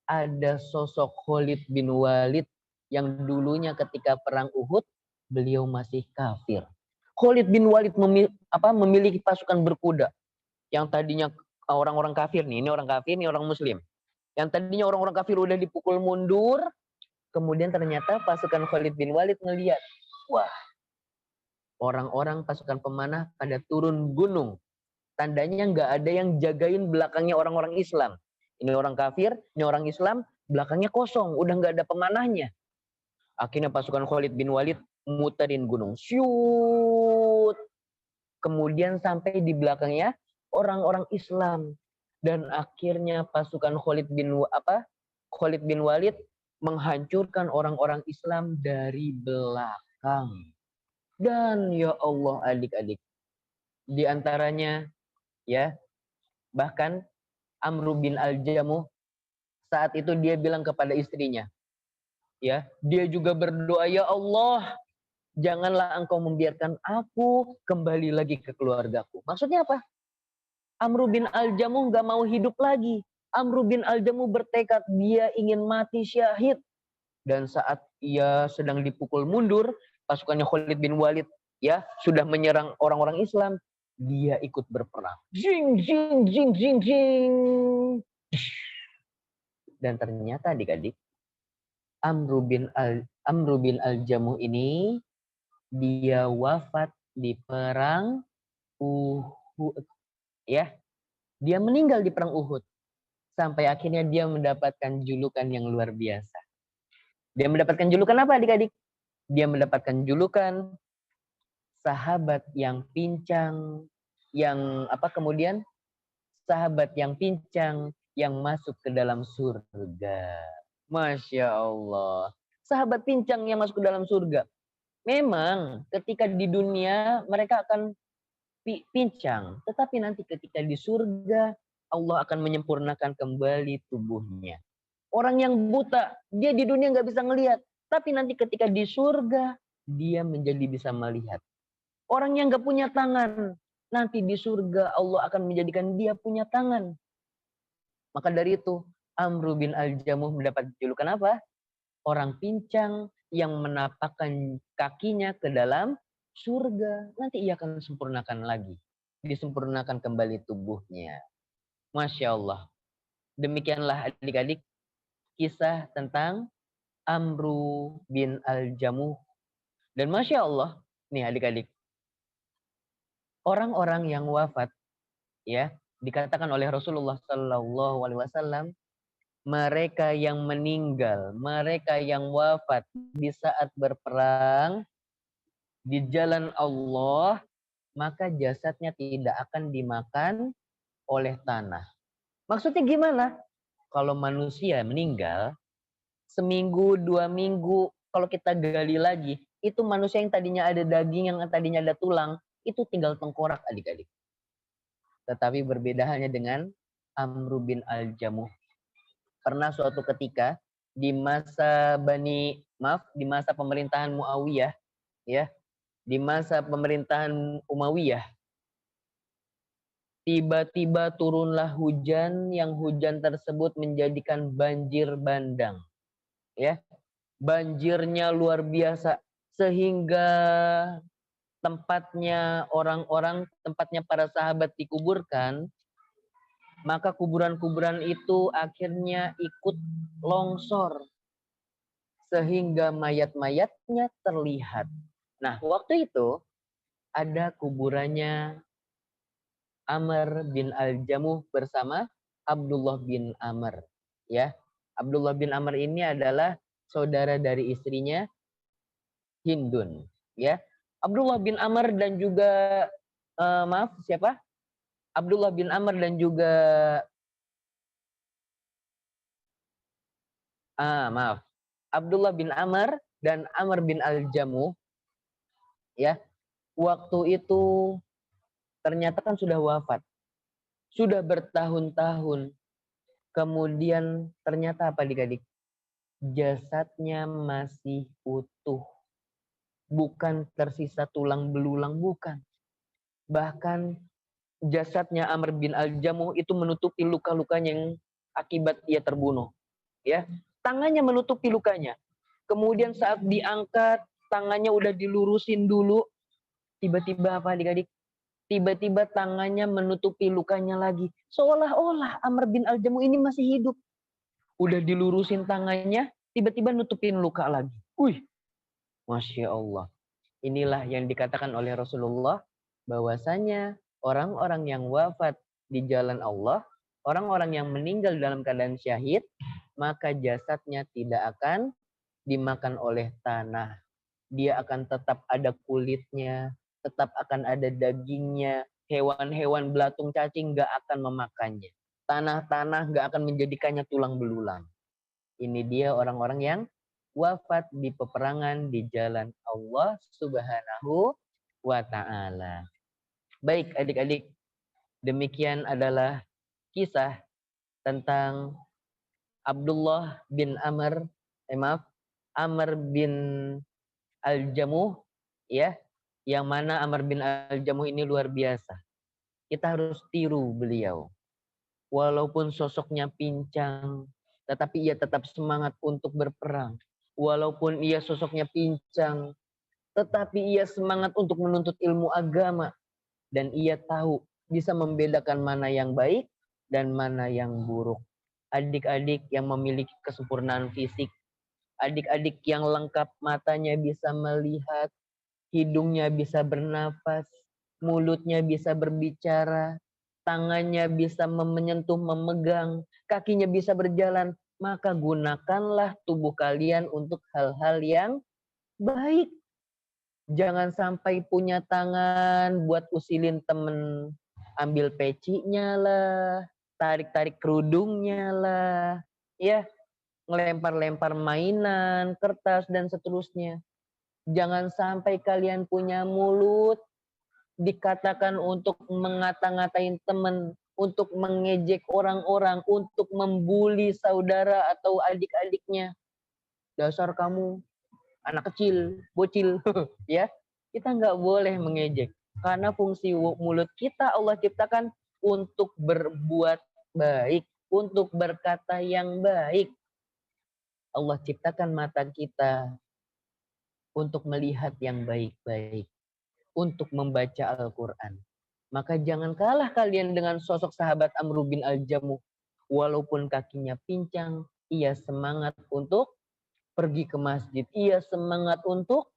ada sosok Khalid bin Walid yang dulunya ketika perang Uhud beliau masih kafir. Khalid bin Walid memiliki pasukan berkuda yang tadinya orang-orang kafir nih, ini orang kafir, ini orang muslim. Yang tadinya orang-orang kafir udah dipukul mundur, kemudian ternyata pasukan Khalid bin Walid ngelihat, wah, orang-orang pasukan pemanah pada turun gunung. Tandanya nggak ada yang jagain belakangnya orang-orang Islam. Ini orang kafir, ini orang Islam, belakangnya kosong, udah nggak ada pemanahnya. Akhirnya pasukan Khalid bin Walid muterin gunung. Syut. Kemudian sampai di belakangnya orang-orang Islam. Dan akhirnya pasukan Khalid bin Walid menghancurkan orang-orang Islam dari belakang. Dan ya Allah adik-adik, di antaranya ya, bahkan Amr bin Al-Jamuh saat itu dia bilang kepada istrinya, ya, dia juga berdoa, ya Allah, janganlah engkau membiarkan aku kembali lagi ke keluargaku. Maksudnya apa? Amr bin Al-Jamuh gak mau hidup lagi. Amr bin Al-Jamuh bertekad dia ingin mati syahid. Dan saat ia sedang dipukul mundur, pasukannya Khalid bin Walid ya sudah menyerang orang-orang Islam, dia ikut berperang. Jing jing jing jing jing. Dan ternyata adik-adik, Amr bin Al-Jamuh ini dia wafat di perang Uhud. Ya, dia meninggal di perang Uhud. Sampai akhirnya dia mendapatkan julukan yang luar biasa. Dia mendapatkan julukan apa adik-adik? Dia mendapatkan julukan sahabat yang pincang, yang kemudian sahabat yang pincang yang masuk ke dalam surga. Masya Allah. Sahabat pincang yang masuk ke dalam surga. Memang ketika di dunia mereka akan pincang. Tetapi nanti ketika di surga Allah akan menyempurnakan kembali tubuhnya. Orang yang buta, dia di dunia nggak bisa ngelihat. Tapi nanti ketika di surga, dia menjadi bisa melihat. Orang yang nggak punya tangan, nanti di surga Allah akan menjadikan dia punya tangan. Maka dari itu, Amr bin Al-Jamuh mendapat julukan apa? Orang pincang yang menapakkan kakinya ke dalam surga. Nanti ia akan sempurnakan lagi. Disempurnakan kembali tubuhnya. Masya Allah. Demikianlah adik-adik kisah tentang Amru bin Al-Jamuh. Dan Masya Allah, nih adik-adik, orang-orang yang wafat, ya, dikatakan oleh Rasulullah Sallallahu Alaihi Wasallam, mereka yang meninggal, mereka yang wafat di saat berperang di jalan Allah, maka jasadnya tidak akan dimakan oleh tanah. Maksudnya gimana? Kalau manusia meninggal, seminggu, 2 minggu, kalau kita gali lagi, itu manusia yang tadinya ada daging, yang tadinya ada tulang, itu tinggal tengkorak adik-adik. Tetapi berbeda halnya dengan Amr bin Al-Jamuh. Pernah suatu ketika di masa di masa pemerintahan Muawiyah, ya, di masa pemerintahan Umayyah, tiba-tiba turunlah hujan yang hujan tersebut menjadikan banjir bandang. Ya, banjirnya luar biasa sehingga tempatnya tempatnya para sahabat dikuburkan, maka kuburan-kuburan itu akhirnya ikut longsor sehingga mayat-mayatnya terlihat. Nah, waktu itu ada kuburannya Amr bin Al-Jamuh bersama Abdullah bin Amr. Ya, Abdullah bin Amr ini adalah saudara dari istrinya Hindun. Ya, Abdullah bin Amr dan juga siapa? Abdullah bin Amr dan juga Abdullah bin Amr dan Amr bin Al-Jamuh, ya, waktu itu ternyata kan sudah wafat. Sudah bertahun-tahun. Kemudian ternyata apa adik-adik? Jasadnya masih utuh. Bukan tersisa tulang belulang, bukan. Bahkan jasadnya Amr bin Al-Jamuh itu menutupi luka-lukanya yang akibat ia terbunuh. Ya, tangannya menutupi lukanya. Kemudian saat diangkat, tangannya udah dilurusin dulu. Tiba-tiba apa adik-adik? Tiba-tiba tangannya menutupi lukanya lagi. Seolah-olah Amr bin Al-Jamuh ini masih hidup. Udah dilurusin tangannya, tiba-tiba nutupin luka lagi. Wih, Masya Allah. Inilah yang dikatakan oleh Rasulullah, bahwasanya orang-orang yang wafat di jalan Allah, orang-orang yang meninggal dalam keadaan syahid, maka jasadnya tidak akan dimakan oleh tanah. Dia akan tetap ada kulitnya, tetap akan ada dagingnya. Hewan-hewan belatung cacing gak akan memakannya. Tanah-tanah gak akan menjadikannya tulang belulang. Ini dia orang-orang yang wafat di peperangan di jalan Allah Subhanahu wa Ta'ala. Baik adik-adik, demikian adalah kisah tentang Abdullah bin Amr, Amr bin Al-Jamuh, ya, yang mana Amr bin Al-Jamuh ini luar biasa. Kita harus tiru beliau. Walaupun sosoknya pincang, tetapi ia tetap semangat untuk berperang. Walaupun ia sosoknya pincang, tetapi ia semangat untuk menuntut ilmu agama. Dan ia tahu bisa membedakan mana yang baik dan mana yang buruk. Adik-adik yang memiliki kesempurnaan fisik, adik-adik yang lengkap, matanya bisa melihat, hidungnya bisa bernapas, mulutnya bisa berbicara, tangannya bisa menyentuh, memegang, kakinya bisa berjalan, maka gunakanlah tubuh kalian untuk hal-hal yang baik. Jangan sampai punya tangan buat usilin temen, ambil pecinya lah, tarik-tarik kerudungnya lah, ya, ngelempar-lempar mainan, kertas, dan seterusnya. Jangan sampai kalian punya mulut dikatakan untuk mengata-ngatain teman, untuk mengejek orang-orang, untuk membuli saudara atau adik-adiknya. Dasar kamu anak kecil, bocil, ya. Kita nggak boleh mengejek. Karena fungsi mulut kita Allah ciptakan untuk berbuat baik, untuk berkata yang baik. Allah ciptakan mata kita untuk melihat yang baik-baik, untuk membaca Al-Quran. Maka jangan kalah kalian dengan sosok sahabat Amr bin Al-Jamuh. Walaupun kakinya pincang, ia semangat untuk pergi ke masjid. Ia semangat untuk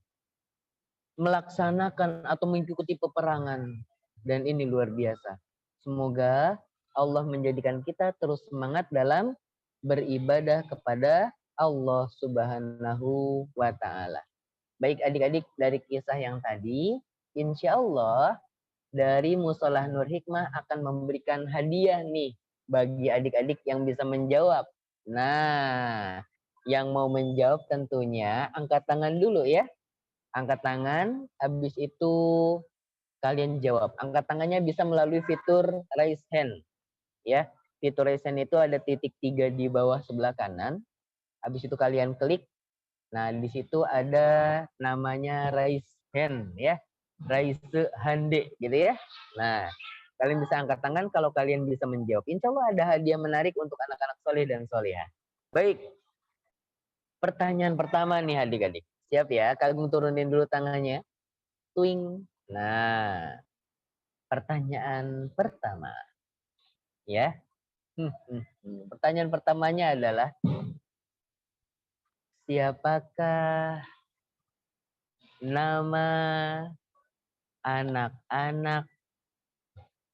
melaksanakan atau mengikuti peperangan. Dan ini luar biasa. Semoga Allah menjadikan kita terus semangat dalam beribadah kepada Allah Subhanahu wa Ta'ala. Baik adik-adik, dari kisah yang tadi, insya Allah dari Musolah Nur Hikmah akan memberikan hadiah nih bagi adik-adik yang bisa menjawab. Nah, yang mau menjawab tentunya angkat tangan dulu ya. Angkat tangan, habis itu kalian jawab. Angkat tangannya bisa melalui fitur raise hand. Ya, fitur raise hand itu ada titik 3 di bawah sebelah kanan. Habis itu kalian klik. Nah, di situ ada namanya raise hand ya. Raise hande gitu ya. Nah, kalian bisa angkat tangan kalau kalian bisa menjawab. Insya Allah ada hadiah menarik untuk anak-anak soleh dan solehah. Baik. Pertanyaan pertama nih adik-adik. Siap ya? Kalian turunin dulu tangannya. Twing. Nah, pertanyaan pertama. Ya. Pertanyaan pertamanya adalah, siapakah nama anak-anak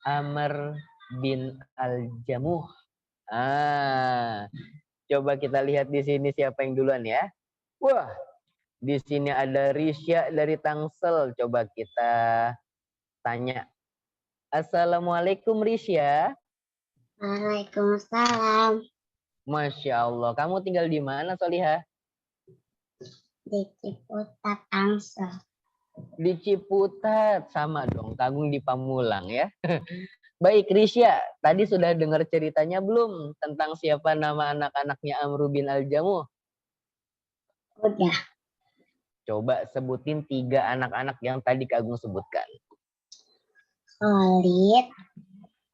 Amr bin Al-Jamuh? Coba kita lihat di sini siapa yang duluan ya. Wah, di sini ada Risya dari Tangsel. Coba kita tanya. Assalamualaikum Risya. Waalaikumsalam. Masya Allah. Kamu tinggal di mana Solihah? Di Ciputat, Tangsel. Di Ciputat. Sama dong, Kak Agung di Pamulang ya. Baik, Risya. Tadi sudah dengar ceritanya belum tentang siapa nama anak-anaknya Amru bin Al-Jamuh? Udah. Coba sebutin 3 anak-anak yang tadi Kak Agung sebutkan. Khalid,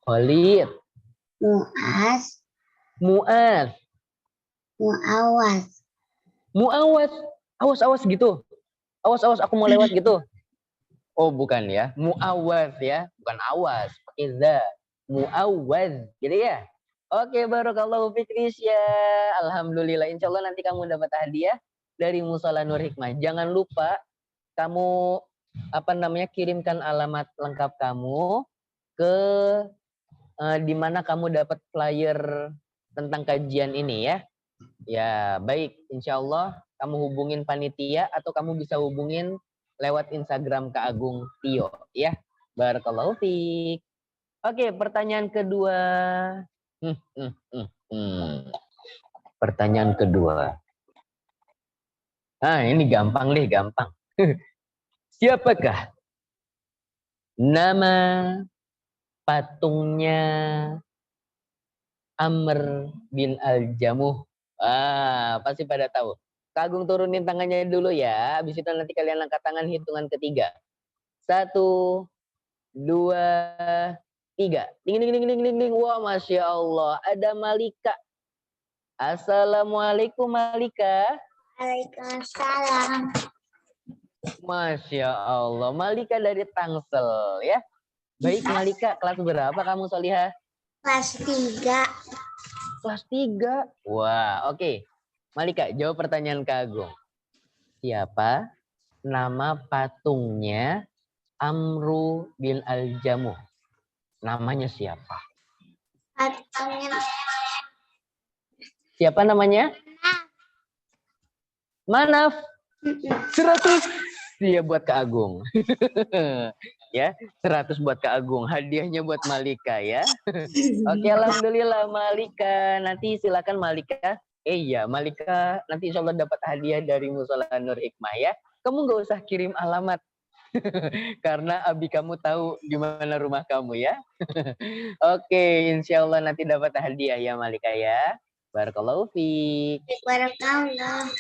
Khalid, Mu'az, Mu'az, Mu'awas. Mu'awas. Awas-awas gitu. Awas-awas aku mau lewat gitu. Oh, bukan ya. Mu'awaz ya. Bukan awas. Pakai za. Mu'awaz. Gitu ya. Oke, barakallahu fik Risya. Alhamdulillah. Insya Allah nanti kamu dapat hadiah dari Musola Nur Hikmah. Jangan lupa kamu kirimkan alamat lengkap kamu ke di mana kamu dapat flyer tentang kajian ini ya. Ya, baik. Insya Allah kamu hubungin panitia atau kamu bisa hubungin lewat Instagram Kak Agung Tio ya. Barakallahu fiik. Oke, pertanyaan kedua. Pertanyaan kedua. Ini gampang deh, gampang. Siapakah nama patungnya Amr bin Al-Jamuh? Pasti pada tahu. Kak Agung turunin tangannya dulu ya. Habis itu nanti kalian angkat tangan hitungan ketiga. 1, 2, 3. Ding, ding, ding, ding, ding, ding. Wah, Masya Allah. Ada Malika. Assalamualaikum Malika. Waalaikumsalam. Masya Allah. Malika dari Tangsel ya. Baik Malika, kelas berapa kamu Solihah? Kelas 3. Kelas 3. Wah, oke. Malika, jawab pertanyaan Kak Agung. Siapa nama patungnya Amru bin Al-Jamuh? Namanya siapa? Patungnya Siapa namanya? Manaf. 100. Dia buat Kak Agung. Ya, 100 buat Kak Agung. Hadiahnya buat Malika ya. Oke, alhamdulillah Malika. Nanti silakan Malika. Iya, Malika nanti insya Allah dapat hadiah dari Musola Nur Hikmah ya. Kamu nggak usah kirim alamat. Karena abi kamu tahu di mana rumah kamu ya. Oke, insya Allah nanti dapat hadiah ya Malika ya. Barakallahu fiik. Barakallah.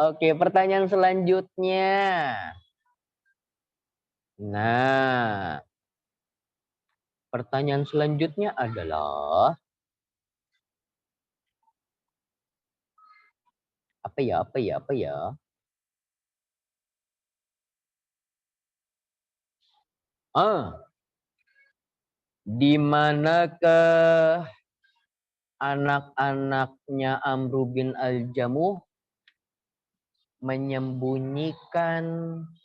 Oke, pertanyaan selanjutnya. Nah, pertanyaan selanjutnya adalah apa ya? Di manakah anak-anaknya Amru bin Al-Jamuh menyembunyikan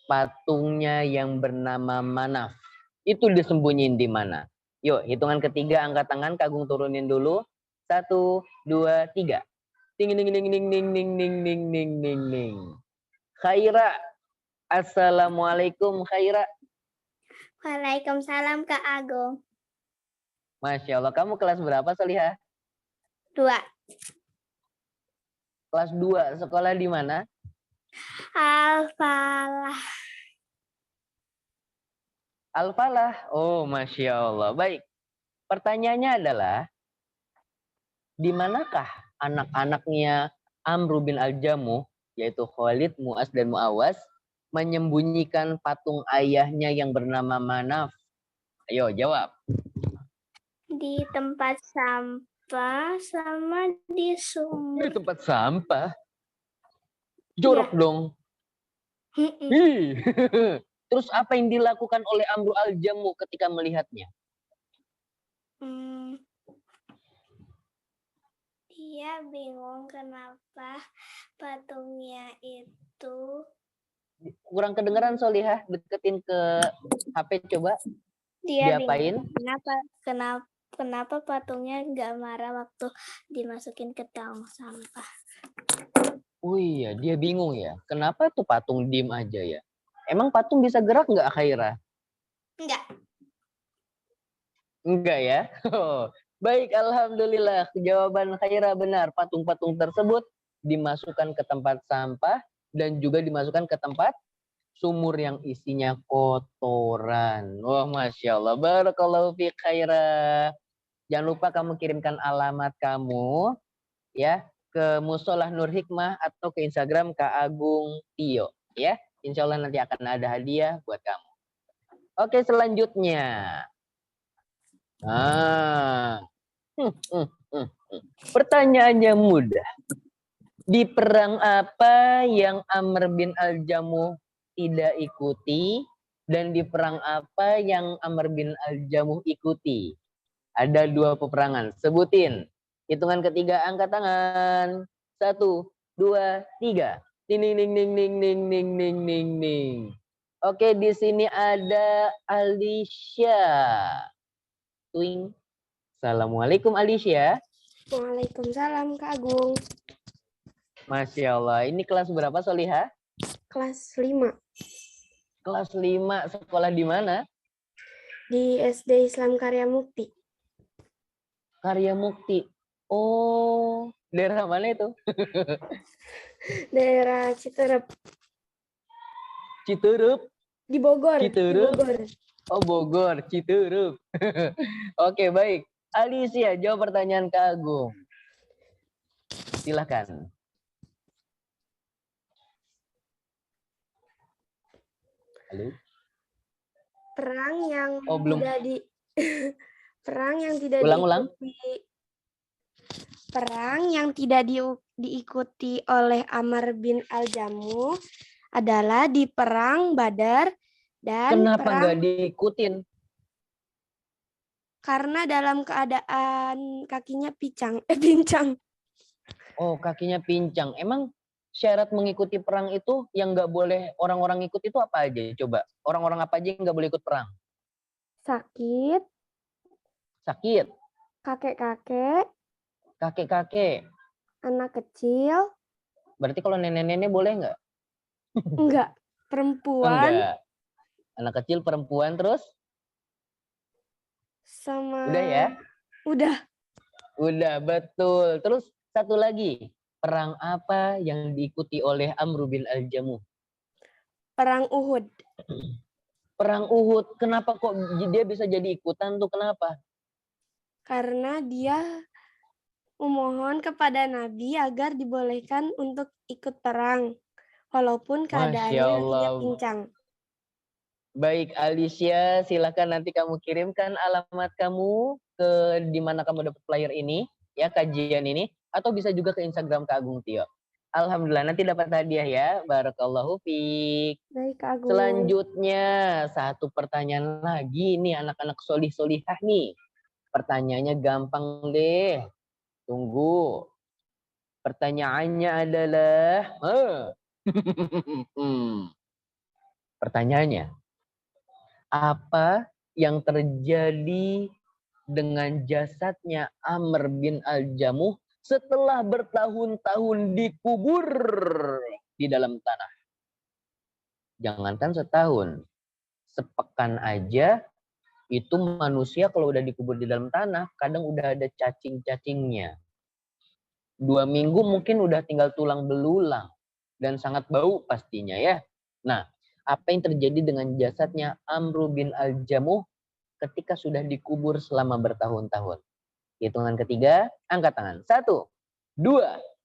patungnya yang bernama Manaf? Itu disembunyiin di mana? Yuk, hitungan ketiga angkat tangan, Kak Agung turunin dulu. 1, 2, 3. Ding ding ding ding ding ding ding ding ding ding ding. Khaira. Assalamualaikum Khaira. Waalaikumsalam Kak Agung. Masya Allah. Kamu kelas berapa Solihah? 2. Kelas 2. Sekolah di mana? Al-Falah. Al-Falah. Oh, Masya Allah. Baik. Pertanyaannya adalah, di manakah anak-anaknya Amru bin Al-Jamuh, yaitu Khalid, Mu'az, dan Mu'awas, menyembunyikan patung ayahnya yang bernama Manaf? Ayo, jawab. Di tempat sampah sama di Di sumur. tempat sampah? Jorok dong. Terus apa yang dilakukan oleh Amru Al-Jamuh ketika melihatnya? Dia bingung kenapa patungnya itu. Kurang kedengeran Solihah, deketin ke HP coba. Dia Diapain? Bingung kenapa patungnya nggak marah waktu dimasukin ke tong sampah. Oh iya, dia bingung ya. Kenapa tuh patung diem aja ya? Emang patung bisa gerak nggak Khaira? Enggak. Enggak ya? Baik, alhamdulillah. Jawaban Khaira benar. Patung-patung tersebut dimasukkan ke tempat sampah dan juga dimasukkan ke tempat sumur yang isinya kotoran. Wah, Masya Allah. Barakallahu fiik khairah. Jangan lupa kamu kirimkan alamat kamu ya ke Musolah Nur Hikmah atau ke Instagram Kak Agung Tio ya. Insya Allah nanti akan ada hadiah buat kamu. Oke, selanjutnya. Nah, pertanyaannya mudah. Di perang apa yang Amr bin Al-Jamuh tidak ikuti dan di perang apa yang Amr bin Al-Jamuh ikuti? Ada 2 peperangan. Sebutin. Hitungan ketiga angkat tangan. 1, 2, 3. Ning ning ning ning ning ning ning ning ning. Oke, di sini ada Alicia. Twing. Assalamualaikum Alicia. Waalaikumsalam Kak Agung. Masya Allah. Ini kelas berapa Solihah? Kelas 5 Kelas 5. Sekolah di mana? di SD Islam Karya Mukti. Karya Mukti. Oh, daerah mana itu? Daerah Citerep Citurup. di Bogor. Citurup. Di Bogor. Oh, Bogor, Citurup. Oke, baik. Alicia, jawab pertanyaan Kak Agung. Silakan. Halo. Perang yang belum. tidak di perang yang tidak Ulang. diikuti perang yang tidak diikuti oleh Amr bin Al-Jamuh adalah di perang Badar dan Kenapa perang nggak diikutin? karena dalam keadaan kakinya pincang. Oh, kakinya pincang. Emang syarat mengikuti perang itu yang nggak boleh orang-orang ikut itu apa aja? Coba, orang-orang apa aja yang nggak boleh ikut perang? Sakit, kakek-kakek, anak kecil, Berarti kalau nenek-nenek boleh nggak? enggak, perempuan, Enggak. Anak kecil, perempuan, terus? sama Udah ya? Udah, betul. Terus satu lagi. Perang apa yang diikuti oleh Amr bin Al-Jamuh? perang Uhud. Perang Uhud. Kenapa kok dia bisa jadi ikutan tuh? Kenapa? Karena dia memohon kepada Nabi agar dibolehkan untuk ikut perang, walaupun keadaannya Masya kakinya Allah. pincang. Baik, Alicia, silakan nanti kamu kirimkan alamat kamu ke di mana kamu dapat flyer ini, ya kajian ini, atau bisa juga ke Instagram Kak Agung Tio. Alhamdulillah, nanti dapat hadiah ya. Barakallahu fiik. Baik, Kak Agung. Selanjutnya, satu pertanyaan lagi nih anak-anak solih-solihah nih. Pertanyaannya gampang deh. Tunggu. Pertanyaannya adalah... Pertanyaannya, apa yang terjadi dengan jasadnya Amr bin Al-Jamuh setelah bertahun-tahun dikubur di dalam tanah? Jangankan setahun, sepekan aja itu manusia kalau udah dikubur di dalam tanah kadang udah ada cacing-cacingnya. 2 minggu mungkin udah tinggal tulang belulang dan sangat bau pastinya ya. Nah, apa yang terjadi dengan jasadnya Amr bin Al-Jamuh ketika sudah dikubur selama bertahun-tahun? Hitungan ketiga, angkat tangan. 1, 2,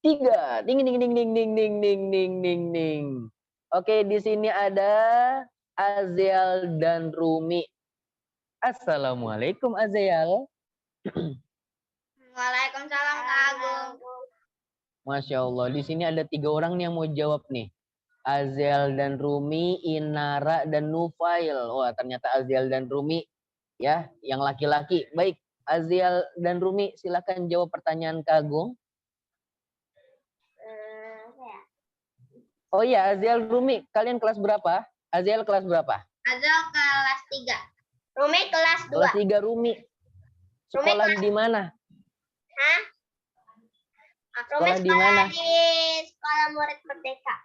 3. Ding ding ding ding ding ding ding ding ding ding. Oke, di sini ada Azial dan Rumi. Assalamualaikum Azial. Waalaikumsalam Kak Agung. Masya Allah, di sini ada 3 orang nih yang mau jawab nih. Azial dan Rumi, Inara dan Nufail. Wah, ternyata Azial dan Rumi ya, yang laki-laki. Baik, Azial dan Rumi, silakan jawab pertanyaan Kak Agung. Oh iya, Azial, Rumi, kalian kelas berapa? Azial kelas berapa? Azial kelas 3. Rumi kelas 2. Kelas 3 Rumi. Sekolah di mana? Hah? Sekolah di mana? Di Sekolah Murid Merdeka.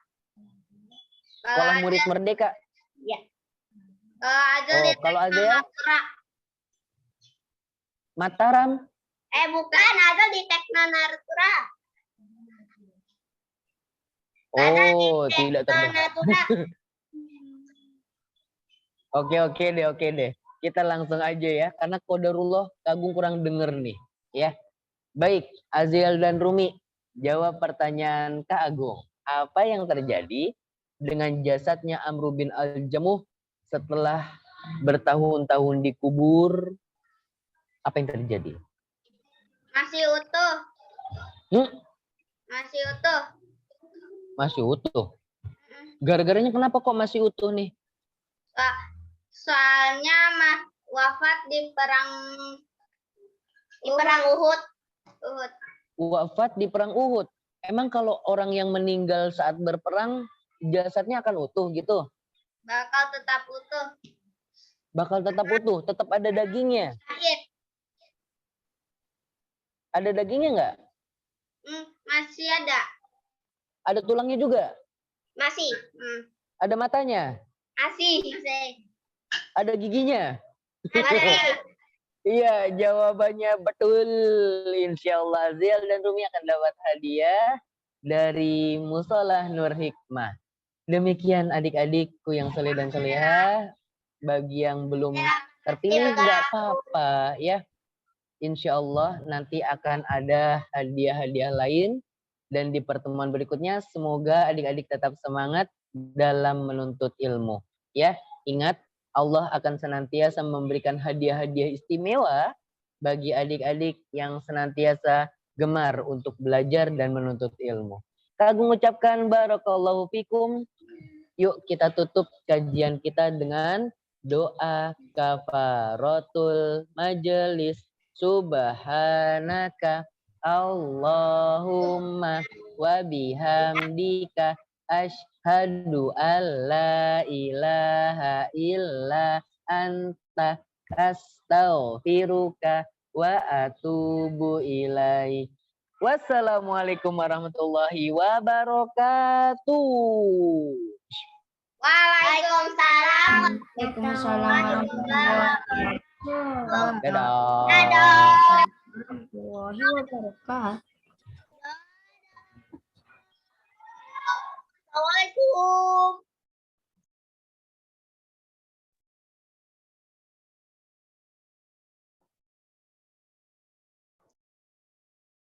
Sekolah Murid Merdeka. Iya. Kalau Azial? Mataram. Bukan, ada di Tekno Natura. Oh, tidak terdengar. Oke deh. Kita langsung aja ya, karena qadarullah Kak Agung kurang denger nih, ya. Baik, Aziel dan Rumi, jawab pertanyaan Kak Agung. Apa yang terjadi dengan jasadnya Amr bin Al-Jamuh setelah bertahun-tahun dikubur? Apa yang terjadi? Masih utuh. Masih utuh. Masih utuh. Gara-garanya kenapa kok masih utuh nih? Soalnya wafat di perang Uhud. Wafat di perang Uhud. Emang kalau orang yang meninggal saat berperang, jasadnya akan utuh gitu? Bakal tetap utuh. Bakal tetap utuh, tetap ada dagingnya. Ada dagingnya nggak? Masih ada. Ada tulangnya juga? Masih. Ada matanya? Masih. Ada giginya? Masih. Iya, jawabannya betul. Insya Allah Aziel dan Rumi akan dapat hadiah dari Musolah Nur Hikmah. Demikian adik-adikku yang soleh dan soleha. Bagi yang belum terpilih nggak apa-apa ya. Insya Allah nanti akan ada hadiah-hadiah lain. Dan di pertemuan berikutnya semoga adik-adik tetap semangat dalam menuntut ilmu. Ya, ingat Allah akan senantiasa memberikan hadiah-hadiah istimewa bagi adik-adik yang senantiasa gemar untuk belajar dan menuntut ilmu. Kak Agung ucapkan barakallahu fikum. Yuk kita tutup kajian kita dengan doa kafaratul majelis. Subhanaka Allahumma wa bihamdika asyhadu alla ilaha illa anta astaghfiruka wa atubu ilaik. Wassalamualaikum warahmatullahi wabarakatuh. Waalaikumsalam. Dadah. Warahmatullahi wabarakatuh. Assalamualaikum.